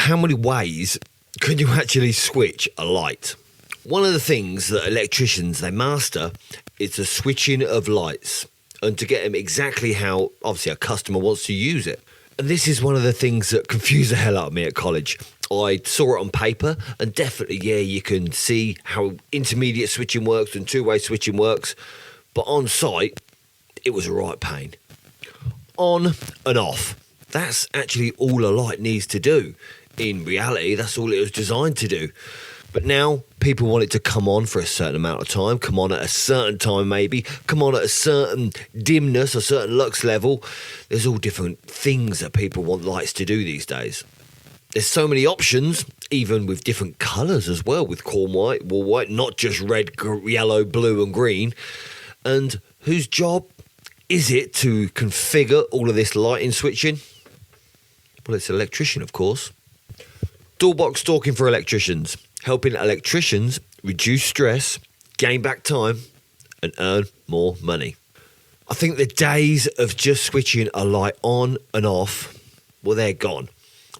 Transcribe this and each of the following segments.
how many ways can you actually switch a light? One of the things that electricians, they master is the switching of lights and to get them exactly how, obviously, a customer wants to use it. And this is one of the things that confused the hell out of me at college. I saw it on paper and definitely, you can see how intermediate switching works and two-way switching works. But on site, it was a right pain. On and off. That's actually all a light needs to do. In reality, that's all it was designed to do. But now people want it to come on for a certain amount of time, come on at a certain time maybe, come on at a certain dimness, a certain lux level. There's all different things that people want lights to do these days. There's so many options, even with different colours as well, with corn white, wool white, not just red, yellow, blue and green. And whose job is it to configure all of this lighting switching? Well, it's an electrician, of course. Doorbox stalking for electricians, helping electricians reduce stress, gain back time, and earn more money. I think the days of just switching a light on and off, well, they're gone.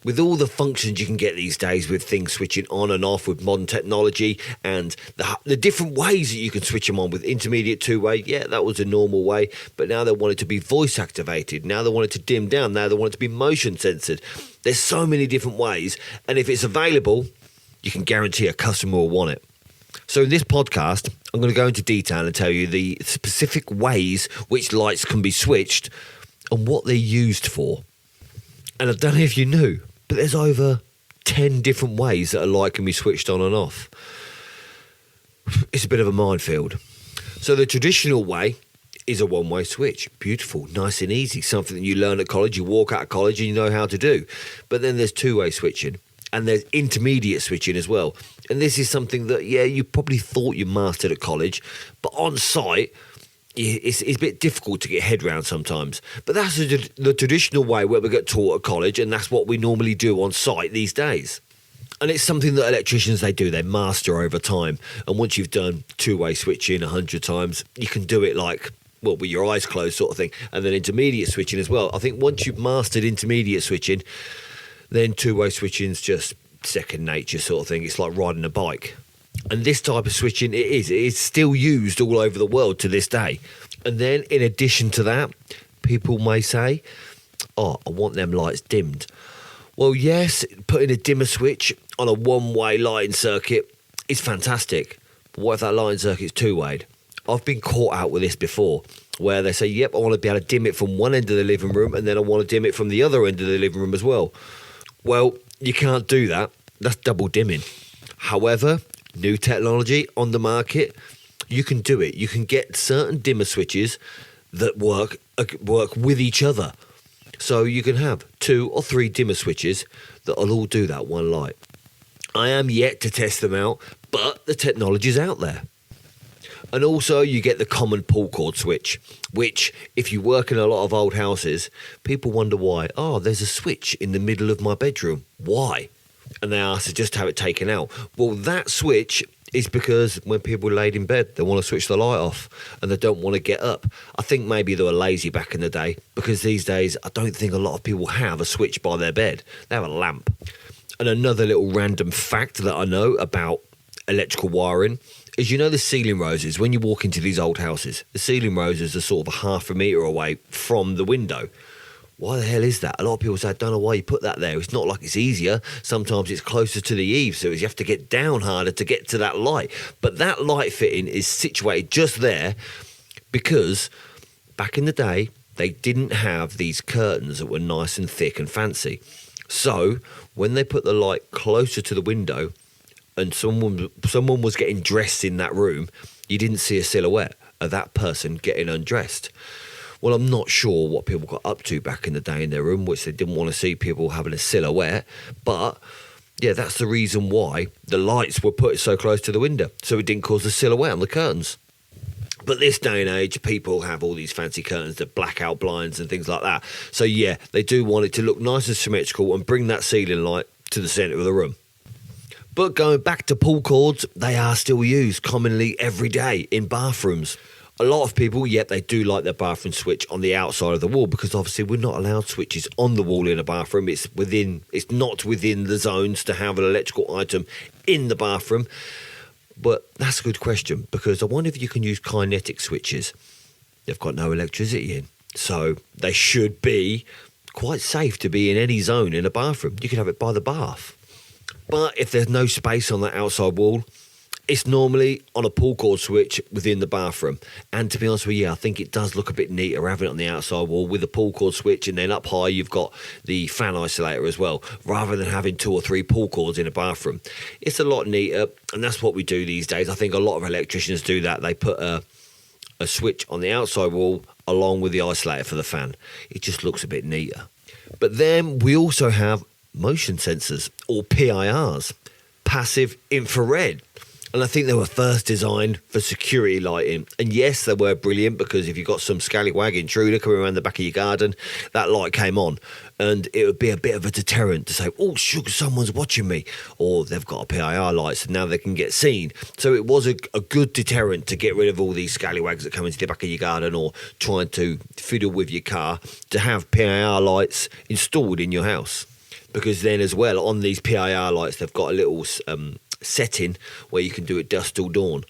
With all the functions you can get these days with things switching on and off with modern technology and the different ways that you can switch them on with intermediate two-way, that was a normal way, but now they want it to be voice activated, now they want it to dim down, now they want it to be motion censored. There's so many different ways, and if it's available, you can guarantee a customer will want it. So in this podcast, I'm going to go into detail and tell you the specific ways which lights can be switched and what they're used for. And I don't know if you knew, but there's over 10 different ways that a light can be switched on and off. It's a bit of a minefield. So the traditional way is a one-way switch. Beautiful, nice and easy. Something that you learn at college, you walk out of college and you know how to do. But then there's two-way switching and there's intermediate switching as well. And this is something that, you probably thought you mastered at college, but on site, it's a bit difficult to get head round sometimes. But that's the traditional way where we get taught at college, and that's what we normally do on site these days. And it's something that electricians, they master over time. And once you've done two-way switching 100 times, you can do it with your eyes closed sort of thing. And then intermediate switching as well. I think once you've mastered intermediate switching, then two-way switching's just second nature sort of thing. It's like riding a bike. And this type of switching, it's still used all over the world to this day. And then in addition to that, people may say, I want them lights dimmed. Well, yes, putting a dimmer switch on a one-way lighting circuit is fantastic. But what if that lighting circuit's two-wayed? I've been caught out with this before, where they say, I want to be able to dim it from one end of the living room, and then I want to dim it from the other end of the living room as well. Well, you can't do that. That's double dimming. However, new technology on the market, you can do it. You can get certain dimmer switches that work with each other. So you can have 2 or 3 dimmer switches that will all do that one light. I am yet to test them out, but the technology's out there. And also you get the common pull cord switch, which if you work in a lot of old houses, people wonder why. There's a switch in the middle of my bedroom. Why? And they ask to just have it taken out. Well, that switch is because when people are laid in bed, they want to switch the light off and they don't want to get up. I think maybe they were lazy back in the day, because these days I don't think a lot of people have a switch by their bed. They have a lamp. And another little random fact that I know about electrical wiring is, the ceiling roses, when you walk into these old houses, the ceiling roses are sort of 1/2 metre away from the window. Why the hell is that? A lot of people say, I don't know why you put that there. It's not like it's easier. Sometimes it's closer to the eave, so you have to get down harder to get to that light. But that light fitting is situated just there because back in the day, they didn't have these curtains that were nice and thick and fancy. So when they put the light closer to the window and someone was getting dressed in that room, you didn't see a silhouette of that person getting undressed. Well, I'm not sure what people got up to back in the day in their room, which they didn't want to see people having a silhouette. But, that's the reason why the lights were put so close to the window, so it didn't cause a silhouette on the curtains. But this day and age, people have all these fancy curtains, the blackout blinds and things like that. So, they do want it to look nice and symmetrical and bring that ceiling light to the centre of the room. But going back to pull cords, they are still used commonly every day in bathrooms. A lot of people, yet they do like their bathroom switch on the outside of the wall because obviously we're not allowed switches on the wall in a bathroom. It's not within the zones to have an electrical item in the bathroom. But that's a good question because I wonder if you can use kinetic switches. They've got no electricity in, so they should be quite safe to be in any zone in a bathroom. You can have it by the bath. But if there's no space on that outside wall, it's normally on a pull cord switch within the bathroom. And to be honest with you, I think it does look a bit neater having it on the outside wall with a pull cord switch, and then up high you've got the fan isolator as well, rather than having 2 or 3 pull cords in a bathroom. It's a lot neater, and that's what we do these days. I think a lot of electricians do that. They put a switch on the outside wall along with the isolator for the fan. It just looks a bit neater. But then we also have motion sensors, or PIRs, passive infrared. And I think they were first designed for security lighting. And yes, they were brilliant because if you've got some scallywag intruder coming around the back of your garden, that light came on. And it would be a bit of a deterrent to say, oh, sugar, someone's watching me. Or they've got a PIR light, so now they can get seen. So it was a good deterrent to get rid of all these scallywags that come into the back of your garden or trying to fiddle with your car, to have PIR lights installed in your house. Because then as well, on these PIR lights, they've got a little setting where you can do it dusk till dawn.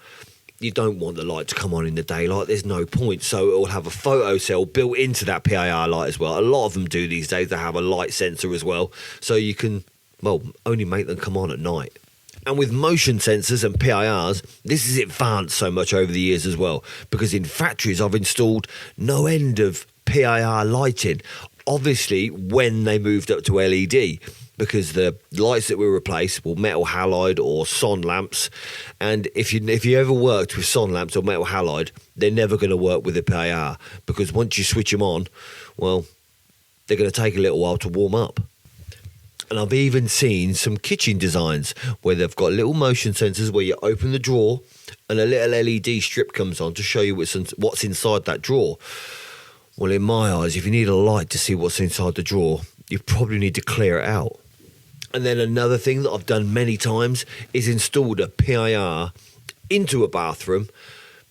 You don't want the light to come on in the daylight, there's no point. So it will have a photo cell built into that PIR light as well. A lot of them do these days. They have a light sensor as well, so you can, well, only make them come on at night. And with motion sensors and PIRs, this is advanced so much over the years as well, because in factories I've installed no end of PIR lighting. Obviously, when they moved up to LED, because the lights that we replaced were metal halide or son lamps, and if you ever worked with son lamps or metal halide, they're never going to work with the PIR, because once you switch them on, well, they're going to take a little while to warm up. And I've even seen some kitchen designs where they've got little motion sensors where you open the drawer and a little LED strip comes on to show you what's inside that drawer. Well, in my eyes, if you need a light to see what's inside the drawer, you probably need to clear it out. And then another thing that I've done many times is installed a PIR into a bathroom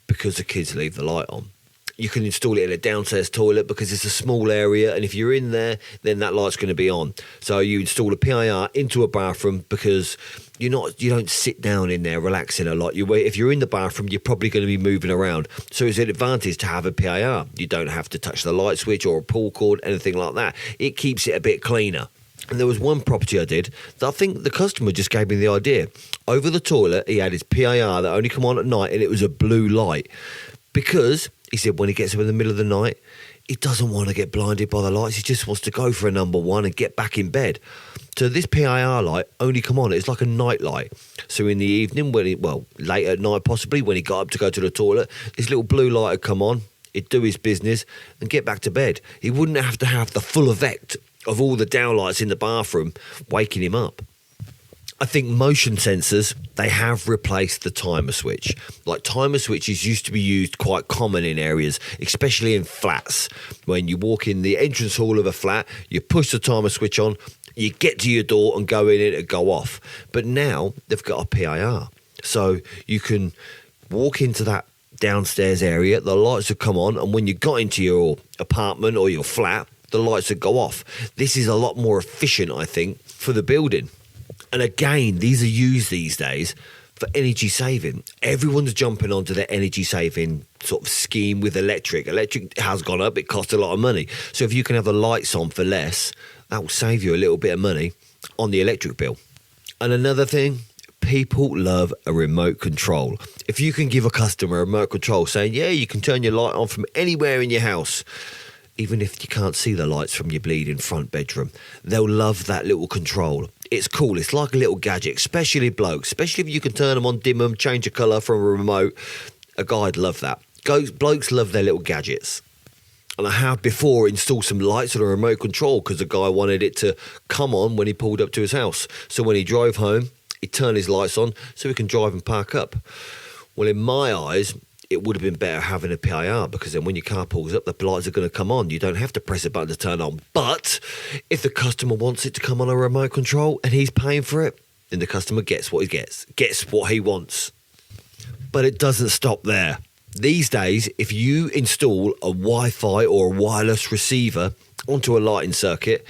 because the kids leave the light on. You can install it in a downstairs toilet because it's a small area, and if you're in there, then that light's going to be on. So you install a PIR into a bathroom because you don't sit down in there relaxing a lot. If you're in the bathroom, you're probably going to be moving around. So it's an advantage to have a PIR. You don't have to touch the light switch or a pull cord, anything like that. It keeps it a bit cleaner. And there was one property I did that I think the customer just gave me the idea. Over the toilet, he had his PIR that only come on at night, and it was a blue light. Because, he said, when he gets up in the middle of the night, he doesn't want to get blinded by the lights. He just wants to go for a number one and get back in bed. So this PIR light only come on. It's like a night light. So in the evening, late at night possibly, when he got up to go to the toilet, this little blue light would come on. He'd do his business and get back to bed. He wouldn't have to have the full effect of all the downlights in the bathroom waking him up. I think motion sensors, they have replaced the timer switch. Like, timer switches used to be used quite common in areas, especially in flats. When you walk in the entrance hall of a flat, you push the timer switch on, you get to your door and go in it and go off. But now they've got a PIR. So you can walk into that downstairs area, the lights will come on, and when you got into your apartment or your flat, the lights would go off. This is a lot more efficient, I think, for the building. And again, these are used these days for energy saving. Everyone's jumping onto the energy saving sort of scheme with electric. Electric has gone up, it costs a lot of money. So if you can have the lights on for less, that will save you a little bit of money on the electric bill. And another thing, people love a remote control. If you can give a customer a remote control saying, yeah, you can turn your light on from anywhere in your house, even if you can't see the lights from your bleeding front bedroom, they'll love that little control. It's cool. It's like a little gadget, especially blokes, especially if you can turn them on, dim them, change the colour from a remote. A guy'd love that. Blokes love their little gadgets. And I have before installed some lights on a remote control because the guy wanted it to come on when he pulled up to his house. So when he drove home, he'd turn his lights on so he can drive and park up. Well, in my eyes, it would have been better having a PIR, because then when your car pulls up, the lights are going to come on. You don't have to press a button to turn on. But if the customer wants it to come on a remote control and he's paying for it, then the customer gets what he gets what he wants. But it doesn't stop there. These days, if you install a Wi-Fi or a wireless receiver onto a lighting circuit,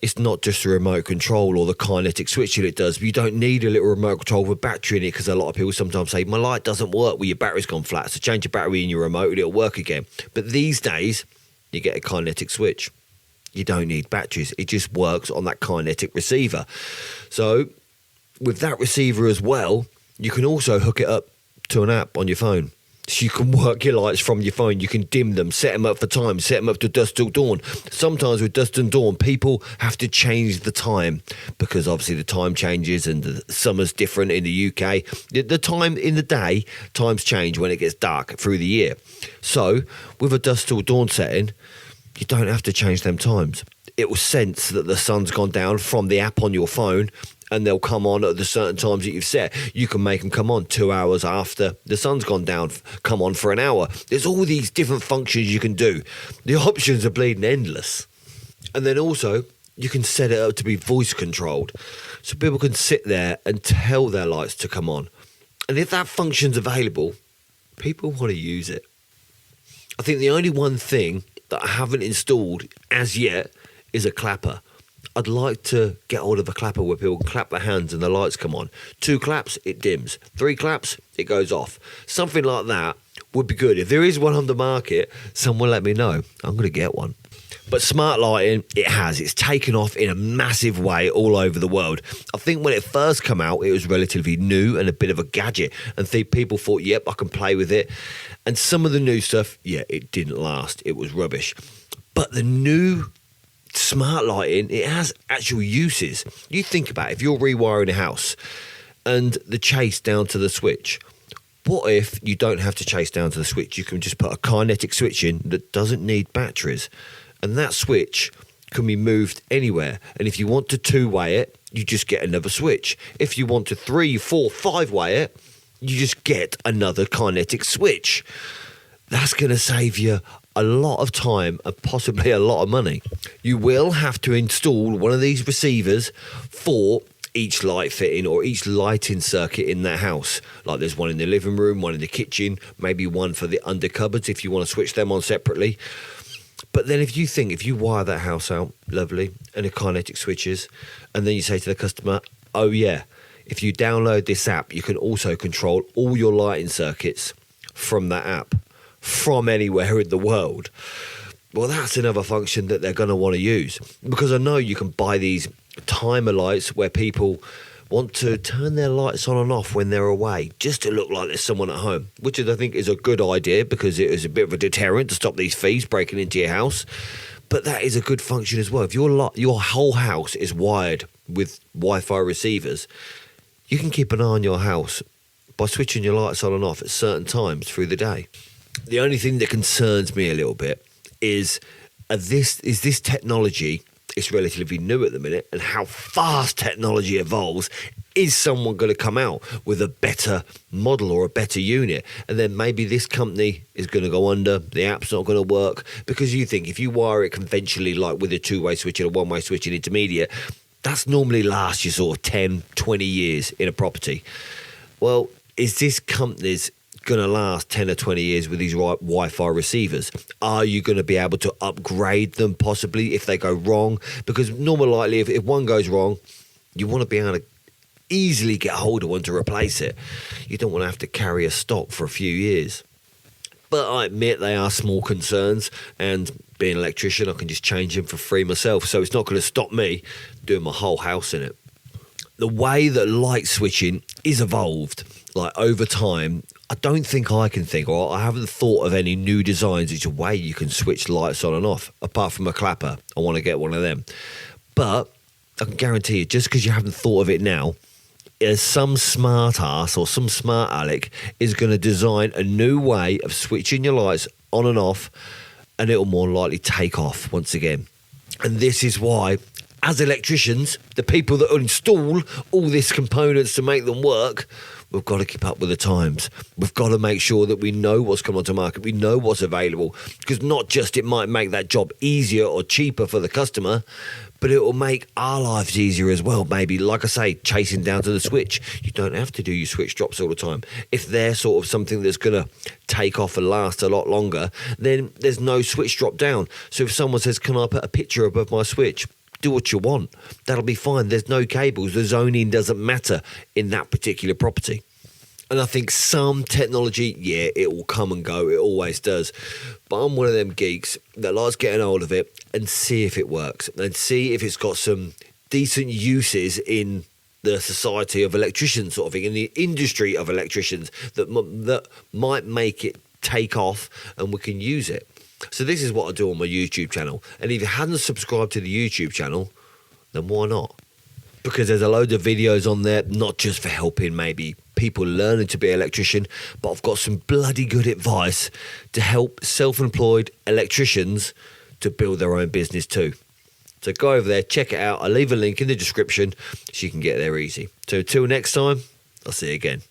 it's not just the remote control or the kinetic switch that it does. You don't need a little remote control with a battery in it, because a lot of people sometimes say, my light doesn't work, well, your battery's gone flat, so change your battery in your remote and it'll work again. But these days, you get a kinetic switch. You don't need batteries. It just works on that kinetic receiver. So with that receiver as well, you can also hook it up to an app on your phone. So you can work your lights from your phone. You can dim them, set them up for time, set them up to dusk till dawn. Sometimes with dusk and dawn, people have to change the time, because obviously the time changes and the summer's different in the UK. The time in the day, times change when it gets dark through the year. So with a dusk till dawn setting, you don't have to change them times. It will sense that the sun's gone down from the app on your phone, and they'll come on at the certain times that you've set. You can make them come on 2 hours after the sun's gone down, come on for an hour. There's all these different functions you can do. The options are bleeding endless. And then also, you can set it up to be voice controlled, so people can sit there and tell their lights to come on. And if that function's available, people want to use it. I think the only one thing that I haven't installed as yet is a clapper. I'd like to get hold of a clapper where people clap their hands and the lights come on. 2 claps, it dims. 3 claps, it goes off. Something like that would be good. If there is one on the market, someone let me know. I'm going to get one. But smart lighting, it's taken off in a massive way all over the world. I think when it first came out, it was relatively new and a bit of a gadget. And people thought, yep, I can play with it. And some of the new stuff, it didn't last. It was rubbish. But the new smart lighting, it has actual uses. You think about it, if you're rewiring a house and the chase down to the switch, what if you don't have to chase down to the switch? You can just put a kinetic switch in that doesn't need batteries, and that switch can be moved anywhere. And if you want to 2-way it, you just get another switch. If you want to 3, 4, 5-way it, you just get another kinetic switch. That's going to save you a lot of time and possibly a lot of money. You will have to install one of these receivers for each light fitting or each lighting circuit in that house. Like there's one in the living room, one in the kitchen, maybe one for the under cupboards if you want to switch them on separately. But then if you wire that house out, lovely, and the kinetic switches, and then you say to the customer, oh yeah, if you download this app, you can also control all your lighting circuits from that app, from anywhere in the world. Well, that's another function that they're going to want to use, because I know you can buy these timer lights where people want to turn their lights on and off when they're away, just to look like there's someone at home, which I think is a good idea because it is a bit of a deterrent to stop these thieves breaking into your house. But that is a good function as well. If your whole house is wired with Wi-Fi receivers, you can keep an eye on your house by switching your lights on and off at certain times through the day. The only thing that concerns me a little bit is this technology. It's relatively new at the minute, and how fast technology evolves. Is someone going to come out with a better model or a better unit, and then maybe this company is going to go under, the app's not going to work? Because you think if you wire it conventionally, like with a 2-way switch and a 1-way switch and intermediate, that's normally lasts you sort of 10, 20 years in a property. Well, is this company's going to last 10 or 20 years with these Wi-Fi receivers? Are you going to be able to upgrade them possibly if they go wrong? Because normally, likely, if one goes wrong, you want to be able to easily get hold of one to replace it. You don't want to have to carry a stock for a few years. But I admit they are small concerns, and being an electrician, I can just change them for free myself, so it's not going to stop me doing my whole house in it. The way that light switching is evolved, like over time, I don't think I can think, or I haven't thought of any new designs. It's a way you can switch lights on and off, apart from a clapper. I want to get one of them. But I can guarantee you, just because you haven't thought of it now, some smart ass or some smart aleck is going to design a new way of switching your lights on and off, and it'll more likely take off once again. And this is why as electricians, the people that install all these components to make them work, we've got to keep up with the times. We've got to make sure that we know what's coming onto market, we know what's available, because not just it might make that job easier or cheaper for the customer, but it will make our lives easier as well. Maybe, like I say, chasing down to the switch. You don't have to do your switch drops all the time. If they're sort of something that's going to take off and last a lot longer, then there's no switch drop down. So if someone says, can I put a picture above my switch? Do what you want. That'll be fine. There's no cables. The zoning doesn't matter in that particular property. And I think some technology, yeah, it will come and go. It always does. But I'm one of them geeks that likes getting hold of it and see if it works and see if it's got some decent uses in the society of electricians, sort of thing, in the industry of electricians that might make it take off and we can use it. So this is what I do on my YouTube channel. And if you hadn't subscribed to the YouTube channel, then why not? Because there's a load of videos on there, not just for helping maybe people learning to be an electrician, but I've got some bloody good advice to help self-employed electricians to build their own business too. So go over there, check it out. I'll leave a link in the description so you can get there easy. So until next time, I'll see you again.